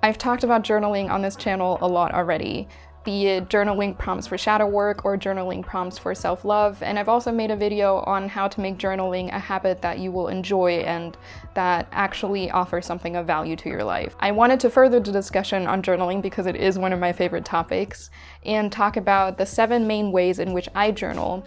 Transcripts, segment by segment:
I've talked about journaling on this channel a lot already, be it journaling prompts for shadow work or journaling prompts for self-love, and I've also made a video on how to make journaling a habit that you will enjoy and that actually offers something of value to your life. I wanted to further the discussion on journaling because it is one of my favorite topics, and talk about the 7 main ways in which I journal,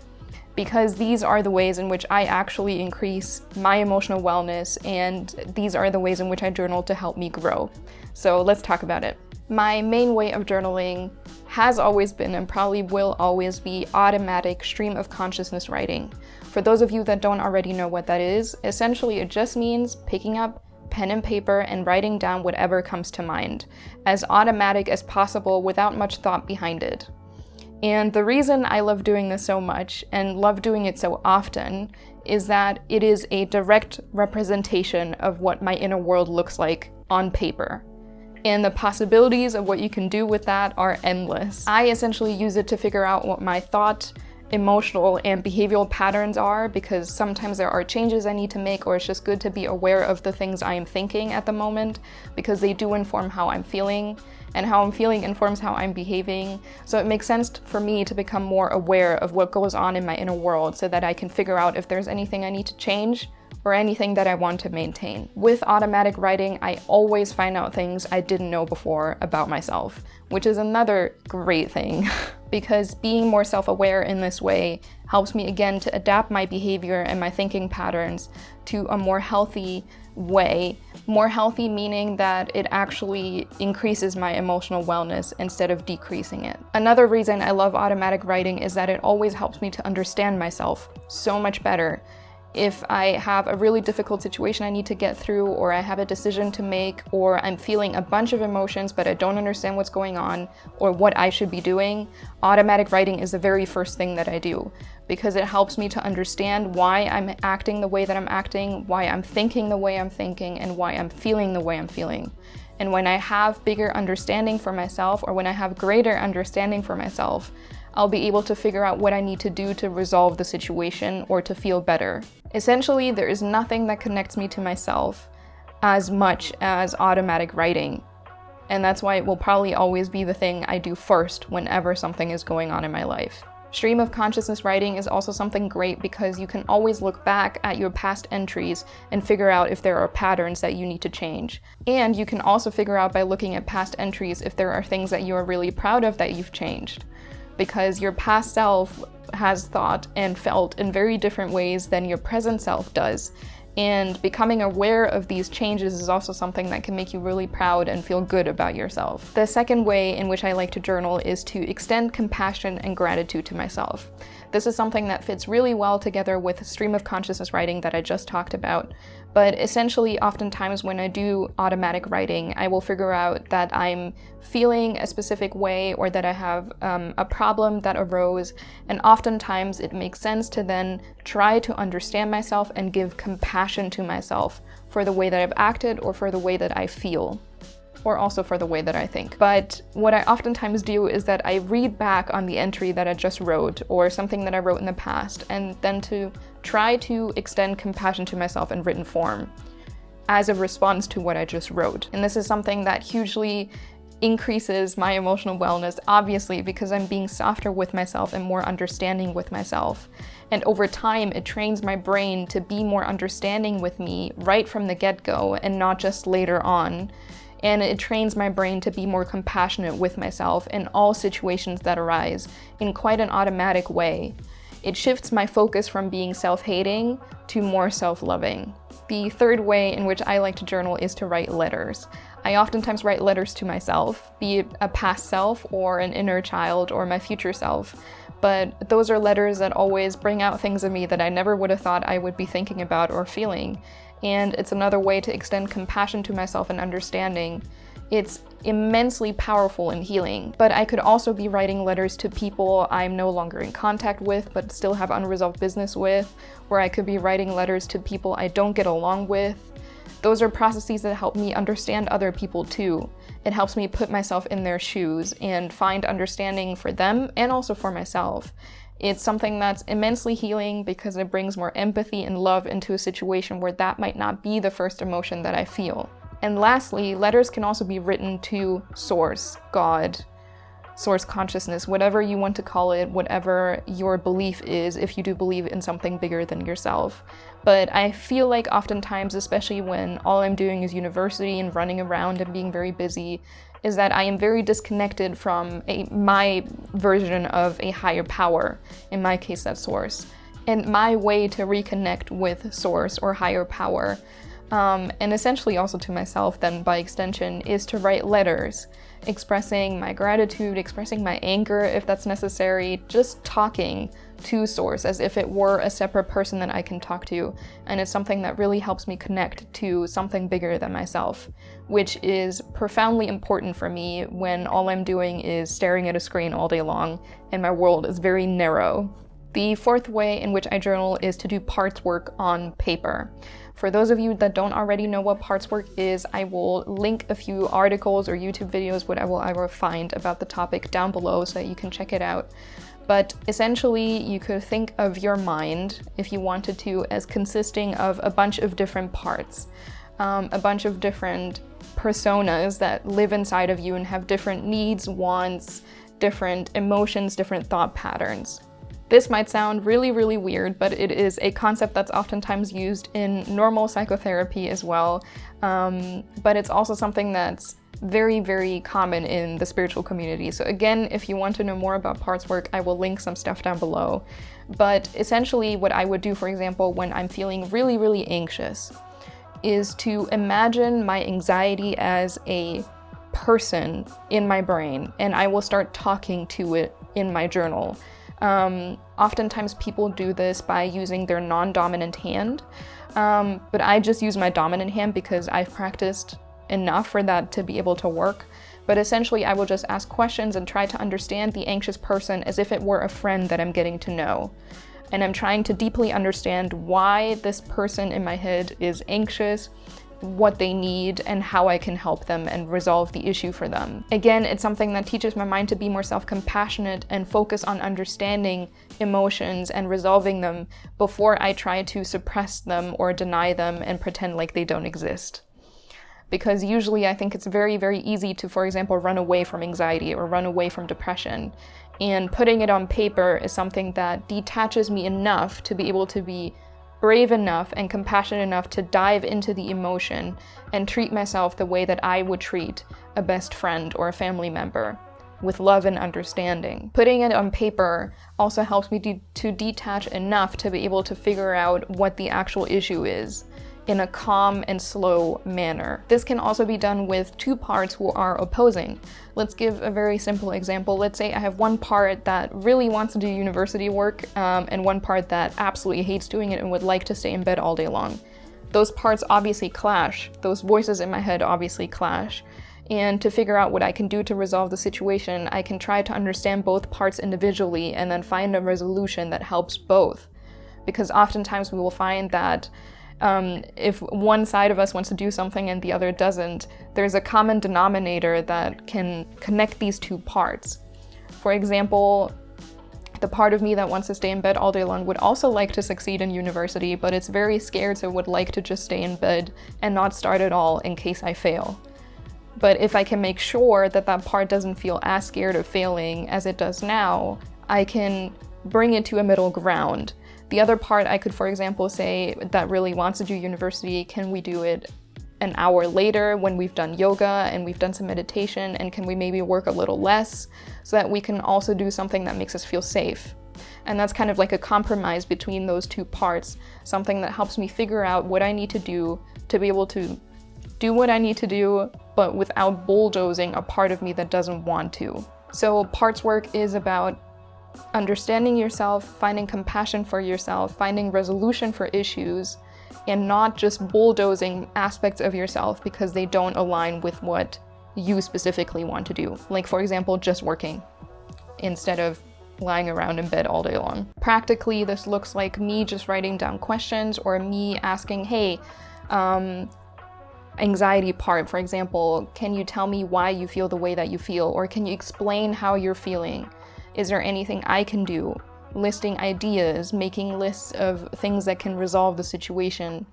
because these are the ways in which I actually increase my emotional wellness, and these are the ways in which I journal to help me grow. So let's talk about it. My main way of journaling has always been and probably will always be automatic stream of consciousness writing. For those of you that don't already know what that is, essentially it just means picking up pen and paper and writing down whatever comes to mind, as automatic as possible without much thought behind it. And the reason I love doing this so much and love doing it so often is that it is a direct representation of what my inner world looks like on paper. And the possibilities of what you can do with that are endless. I essentially use it to figure out what my thought, emotional, and behavioral patterns are, because sometimes there are changes I need to make, or it's just good to be aware of the things I am thinking at the moment, because they do inform how I'm feeling, and how I'm feeling informs how I'm behaving. So it makes sense for me to become more aware of what goes on in my inner world so that I can figure out if there's anything I need to change or anything that I want to maintain. With automatic writing, I always find out things I didn't know before about myself, which is another great thing, because being more self-aware in this way helps me again to adapt my behavior and my thinking patterns to a more healthy way. More healthy meaning that it actually increases my emotional wellness instead of decreasing it. Another reason I love automatic writing is that it always helps me to understand myself so much better. If I have a really difficult situation I need to get through, or I have a decision to make, or I'm feeling a bunch of emotions but I don't understand what's going on or what I should be doing, automatic writing is the very first thing that I do, because it helps me to understand why I'm acting the way that I'm acting, why I'm thinking the way I'm thinking, and why I'm feeling the way I'm feeling. And when I have bigger understanding for myself, or when I have greater understanding for myself, I'll be able to figure out what I need to do to resolve the situation or to feel better. Essentially, there is nothing that connects me to myself as much as automatic writing. And that's why it will probably always be the thing I do first whenever something is going on in my life. Stream of consciousness writing is also something great because you can always look back at your past entries and figure out if there are patterns that you need to change. And you can also figure out by looking at past entries if there are things that you are really proud of that you've changed, because your past self has thought and felt in very different ways than your present self does. And becoming aware of these changes is also something that can make you really proud and feel good about yourself. The second way in which I like to journal is to extend compassion and gratitude to myself. This is something that fits really well together with stream of consciousness writing that I just talked about. But essentially, oftentimes when I do automatic writing, I will figure out that I'm feeling a specific way, or that I have a problem that arose, and oftentimes it makes sense to then try to understand myself and give compassion to myself for the way that I've acted, or for the way that I feel, or also for the way that I think. But what I oftentimes do is that I read back on the entry that I just wrote, or something that I wrote in the past, and then to try to extend compassion to myself in written form as a response to what I just wrote. And this is something that hugely increases my emotional wellness, obviously, because I'm being softer with myself and more understanding with myself. And over time, it trains my brain to be more understanding with me right from the get-go and not just later on. And it trains my brain to be more compassionate with myself in all situations that arise in quite an automatic way. It shifts my focus from being self-hating to more self-loving. The third way in which I like to journal is to write letters. I oftentimes write letters to myself, be it a past self or an inner child or my future self. But those are letters that always bring out things in me that I never would have thought I would be thinking about or feeling. And it's another way to extend compassion to myself and understanding. It's immensely powerful and healing. But I could also be writing letters to people I'm no longer in contact with but still have unresolved business with, or I could be writing letters to people I don't get along with. Those are processes that help me understand other people too. It helps me put myself in their shoes and find understanding for them and also for myself. It's something that's immensely healing because it brings more empathy and love into a situation where that might not be the first emotion that I feel. And lastly, letters can also be written to Source, God, Source consciousness, whatever you want to call it, whatever your belief is, if you do believe in something bigger than yourself. But I feel like oftentimes, especially when all I'm doing is university and running around and being very busy, is that I am very disconnected from my version of a higher power. In my case, that's Source. And my way to reconnect with Source or higher power, and essentially also to myself then by extension, is to write letters, expressing my gratitude, expressing my anger if that's necessary, just talking to Source as if it were a separate person that I can talk to. And it's something that really helps me connect to something bigger than myself, which is profoundly important for me when all I'm doing is staring at a screen all day long and my world is very narrow. The fourth way in which I journal is to do parts work on paper. For those of you that don't already know what parts work is, I will link a few articles or YouTube videos, whatever I will find about the topic down below so that you can check it out. But essentially, you could think of your mind, if you wanted to, as consisting of a bunch of different parts, a bunch of different personas that live inside of you and have different needs, wants, different emotions, different thought patterns. This might sound really, really weird, but it is a concept that's oftentimes used in normal psychotherapy as well. But it's also something that's very, very common in the spiritual community. So again, if you want to know more about parts work, I will link some stuff down below. But essentially what I would do, for example, when I'm feeling really, really anxious, is to imagine my anxiety as a person in my brain, and I will start talking to it in my journal. Oftentimes people do this by using their non-dominant hand, but I just use my dominant hand because I've practiced enough for that to be able to work. But essentially I will just ask questions and try to understand the anxious person as if it were a friend that I'm getting to know. And I'm trying to deeply understand why this person in my head is anxious, what they need, and how I can help them and resolve the issue for them. Again, it's something that teaches my mind to be more self-compassionate and focus on understanding emotions and resolving them before I try to suppress them or deny them and pretend like they don't exist. Because usually I think it's very, very easy to, for example, run away from anxiety or run away from depression. And putting it on paper is something that detaches me enough to be able to be brave enough and compassionate enough to dive into the emotion and treat myself the way that I would treat a best friend or a family member, with love and understanding. Putting it on paper also helps me to detach enough to be able to figure out what the actual issue is in a calm and slow manner. This can also be done with two parts who are opposing. Let's give a very simple example. Let's say I have one part that really wants to do university work and one part that absolutely hates doing it and would like to stay in bed all day long. Those parts obviously clash. Those voices in my head obviously clash. And to figure out what I can do to resolve the situation, I can try to understand both parts individually and then find a resolution that helps both. Because oftentimes we will find that if one side of us wants to do something and the other doesn't, there's a common denominator that can connect these two parts. For example, the part of me that wants to stay in bed all day long would also like to succeed in university, but it's very scared, so would like to just stay in bed and not start at all in case I fail. But if I can make sure that that part doesn't feel as scared of failing as it does now, I can bring it to a middle ground. The other part I could, for example, say that really wants to do university, can we do it an hour later when we've done yoga and we've done some meditation, and can we maybe work a little less so that we can also do something that makes us feel safe? And that's kind of like a compromise between those two parts, something that helps me figure out what I need to do to be able to do what I need to do, but without bulldozing a part of me that doesn't want to. So parts work is about understanding yourself, finding compassion for yourself, finding resolution for issues, and not just bulldozing aspects of yourself because they don't align with what you specifically want to do. Like, for example, just working instead of lying around in bed all day long. Practically, this looks like me just writing down questions or me asking, hey, anxiety part, for example, can you tell me why you feel the way that you feel? Or can you explain how you're feeling? Is there anything I can do listing ideas, making lists of things that can resolve the situation.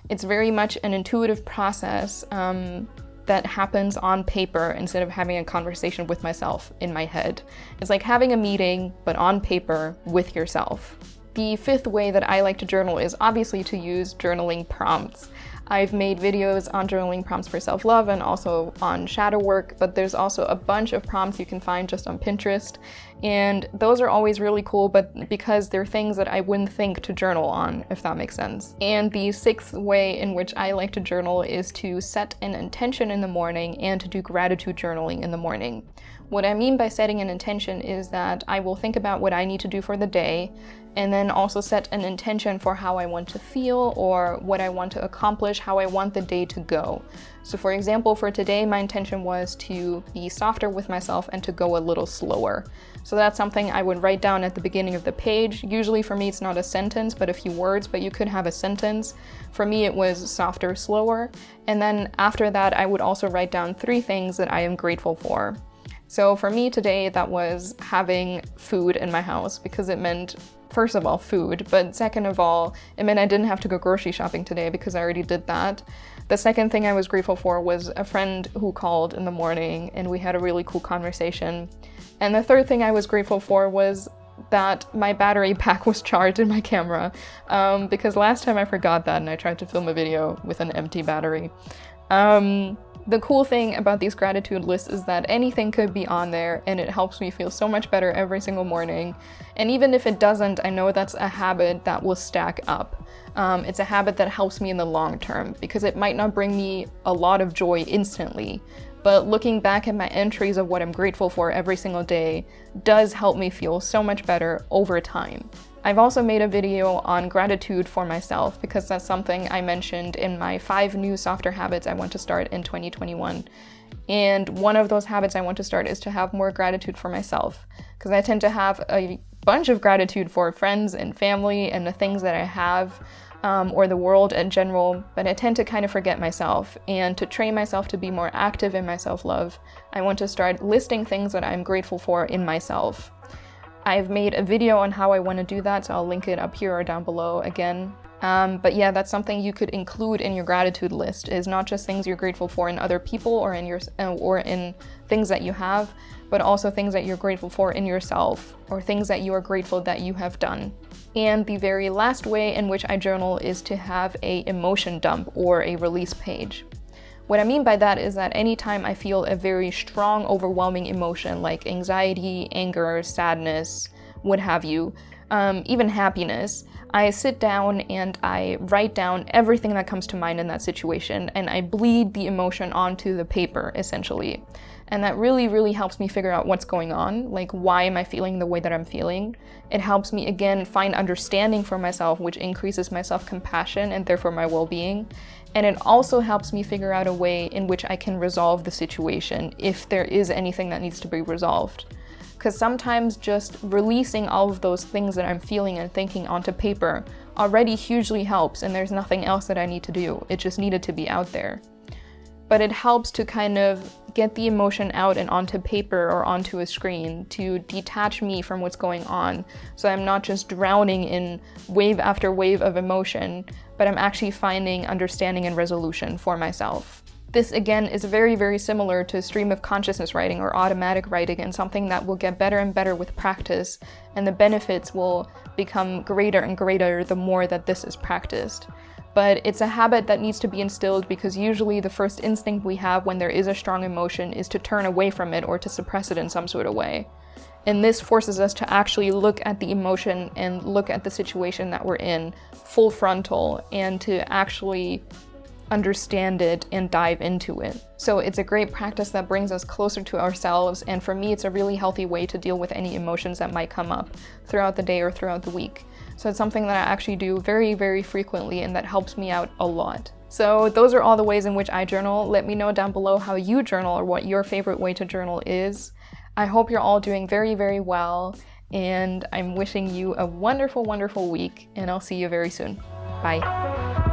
It's very much an intuitive process that happens on paper instead of having a conversation with myself in my head. It's like having a meeting, but on paper with yourself. The fifth way that I like to journal is obviously to use journaling prompts. I've made videos on journaling prompts for self-love and also on shadow work, but there's also a bunch of prompts you can find just on Pinterest. And those are always really cool, but because they're things that I wouldn't think to journal on, if that makes sense. And the sixth way in which I like to journal is to set an intention in the morning and to do gratitude journaling in the morning. What I mean by setting an intention is that I will think about what I need to do for the day, and then also set an intention for how I want to feel or what I want to accomplish, how I want the day to go. So for example, for today, my intention was to be softer with myself and to go a little slower. So that's something I would write down at the beginning of the page. Usually for me, it's not a sentence, but a few words, but you could have a sentence. For me, it was softer, slower. And then after that, I would also write down 3 things that I am grateful for. So for me today, that was having food in my house, because it meant, first of all, food, but second of all, it meant I didn't have to go grocery shopping today because I already did that. The second thing I was grateful for was a friend who called in the morning and we had a really cool conversation. And the third thing I was grateful for was that my battery pack was charged in my camera, because last time I forgot that and I tried to film a video with an empty battery. The cool thing about these gratitude lists is that anything could be on there and it helps me feel so much better every single morning. And even if it doesn't, I know that's a habit that will stack up. It's a habit that helps me in the long term because it might not bring me a lot of joy instantly, but looking back at my entries of what I'm grateful for every single day does help me feel so much better over time. I've also made a video on gratitude for myself because that's something I mentioned in my 5 new softer habits I want to start in 2021. And one of those habits I want to start is to have more gratitude for myself, because I tend to have a bunch of gratitude for friends and family and the things that I have, or the world in general, but I tend to kind of forget myself. And to train myself to be more active in my self-love, I want to start listing things that I'm grateful for in myself. I've made a video on how I want to do that, so I'll link it up here or down below again. But yeah, that's something you could include in your gratitude list, is not just things you're grateful for in other people or in things that you have, but also things that you're grateful for in yourself, or things that you are grateful that you have done. And the very last way in which I journal is to have an emotion dump or a release page. What I mean by that is that anytime I feel a very strong, overwhelming emotion like anxiety, anger, sadness, what have you, even happiness, I sit down and I write down everything that comes to mind in that situation, and I bleed the emotion onto the paper, essentially. And that really, really helps me figure out what's going on, like why am I feeling the way that I'm feeling. It helps me, again, find understanding for myself, which increases my self-compassion and therefore my well-being. And it also helps me figure out a way in which I can resolve the situation if there is anything that needs to be resolved. Because sometimes just releasing all of those things that I'm feeling and thinking onto paper already hugely helps, and there's nothing else that I need to do. It just needed to be out there. But it helps to kind of get the emotion out and onto paper or onto a screen to detach me from what's going on, so I'm not just drowning in wave after wave of emotion, but I'm actually finding understanding and resolution for myself. This again is very, very similar to stream of consciousness writing or automatic writing, and something that will get better and better with practice, and the benefits will become greater and greater the more that this is practiced. But it's a habit that needs to be instilled, because usually the first instinct we have when there is a strong emotion is to turn away from it or to suppress it in some sort of way. And this forces us to actually look at the emotion and look at the situation that we're in full frontal and to actually understand it and dive into it. So it's a great practice that brings us closer to ourselves, and for me it's a really healthy way to deal with any emotions that might come up throughout the day or throughout the week. So it's something that I actually do very, very frequently, and that helps me out a lot. So those are all the ways in which I journal. Let me know down below how you journal or what your favorite way to journal is. I hope you're all doing very, very well, and I'm wishing you a wonderful, wonderful week, and I'll see you very soon. Bye.